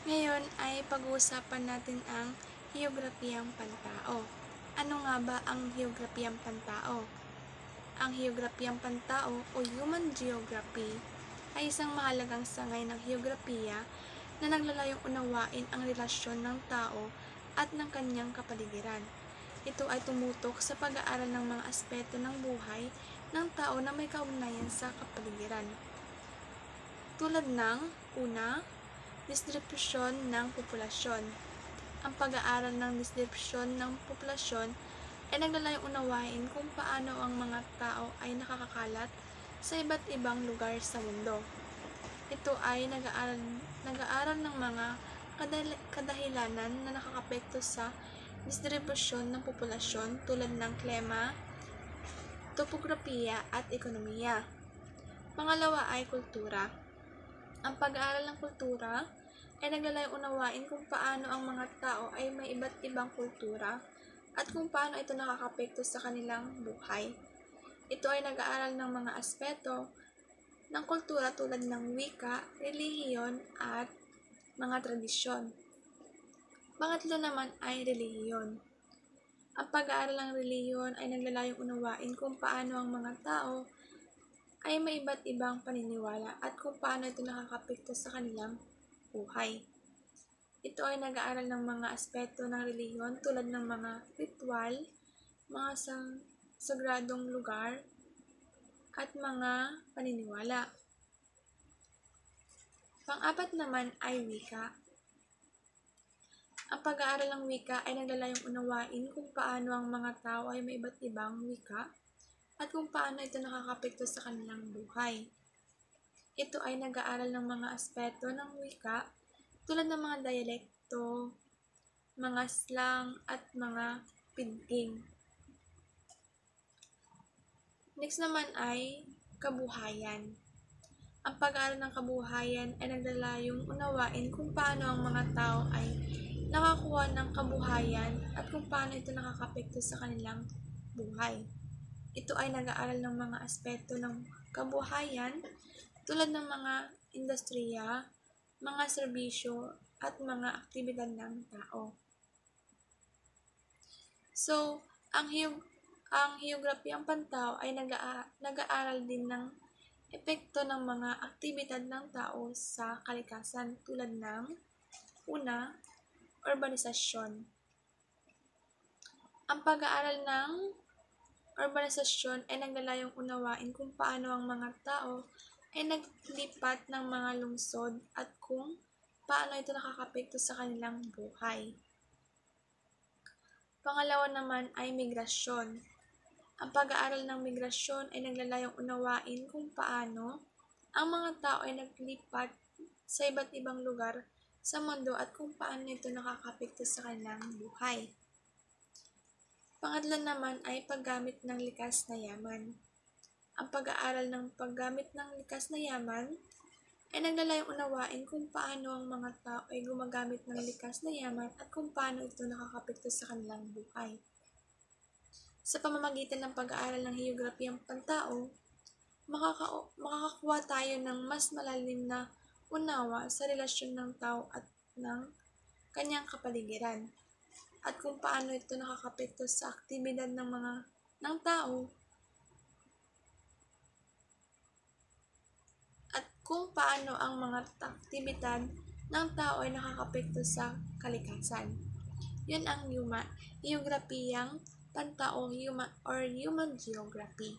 Ngayon ay pag-uusapan natin ang heograpiyang pantao. Ano nga ba ang heograpiyang pantao? Ang heograpiyang pantao o human geography ay isang mahalagang sangay ng heograpiya na naglalayong unawain ang relasyon ng tao at ng kanyang kapaligiran. Ito ay tumutok sa pag-aaral ng mga aspeto ng buhay ng tao na may kaugnayan sa kapaligiran. Tulad ng una, distribusyon ng populasyon. Ang pag-aaral ng distribusyon ng populasyon ay naglalayong unawain kung paano ang mga tao ay nakakakalat sa iba't ibang lugar sa mundo. Ito ay nag-aaral ng mga kadahilanan na nakakapekto sa distribusyon ng populasyon tulad ng klima, topografiya at ekonomiya. Pangalawa ay kultura. Ang pag-aaral ng kultura ay naglalayong unawain kung paano ang mga tao ay may iba't ibang kultura at kung paano ito nakakapekto sa kanilang buhay. Ito ay nag-aaral ng mga aspeto ng kultura tulad ng wika, relihiyon at mga tradisyon. Pangatlo naman ay relihiyon. Ang pag-aaral ng relihiyon ay naglalayong unawain kung paano ang mga tao ay may iba't ibang paniniwala at kung paano ito nakakapekto sa kanilang buhay. Ito ay nag-aaral ng mga aspeto ng relihiyon tulad ng mga ritual, mga sagradong lugar, at mga paniniwala. Pang-apat naman ay wika. Ang pag-aaral ng wika ay naglalayong unawain kung paano ang mga tao ay may iba't ibang wika at kung paano ito nakakapekto sa kanilang buhay. Ito ay nag-aaral ng mga aspeto ng wika tulad ng mga dialekto, mga slang at mga pinting. Next naman ay kabuhayan. Ang pag-aaral ng kabuhayan ay naglalayong unawain kung paano ang mga tao ay nakakuha ng kabuhayan at kung paano ito nakakapekto sa kanilang buhay. Ito ay nag-aaral ng mga aspeto ng kabuhayan tulad ng mga industriya, mga serbisyo, at mga aktibidad ng tao. So, ang heographyang pantao ay nag-aaral din ng epekto ng mga aktibidad ng tao sa kalikasan tulad ng una, urbanisasyon. Ang pag-aaral ng urbanisasyon ay naglalayong unawain kung paano ang mga tao ay naglipat ng mga lungsod at kung paano ito nakakapekto sa kanilang buhay. Pangalawa naman ay migrasyon. Ang pag-aaral ng migrasyon ay naglalayong unawain kung paano ang mga tao ay naglipat sa iba't ibang lugar sa mundo at kung paano ito nakakapekto sa kanilang buhay. Pangatlo naman ay paggamit ng likas na yaman. Ang pag-aaral ng paggamit ng likas na yaman ay naglalayong unawain kung paano ang mga tao ay gumagamit ng likas na yaman at kung paano ito nakakapekto sa kanilang buhay. Sa pamamagitan ng pag-aaral ng heographyang pantao, makakakuha tayo ng mas malalim na unawa sa relasyon ng tao at ng kanyang kapaligiran at kung paano ito nakakapekto sa aktibidad ng tao at kung paano ang mga aktibidad ng tao ay nakakapekto sa kalikasan. Yun ang heographyang pantao human geography.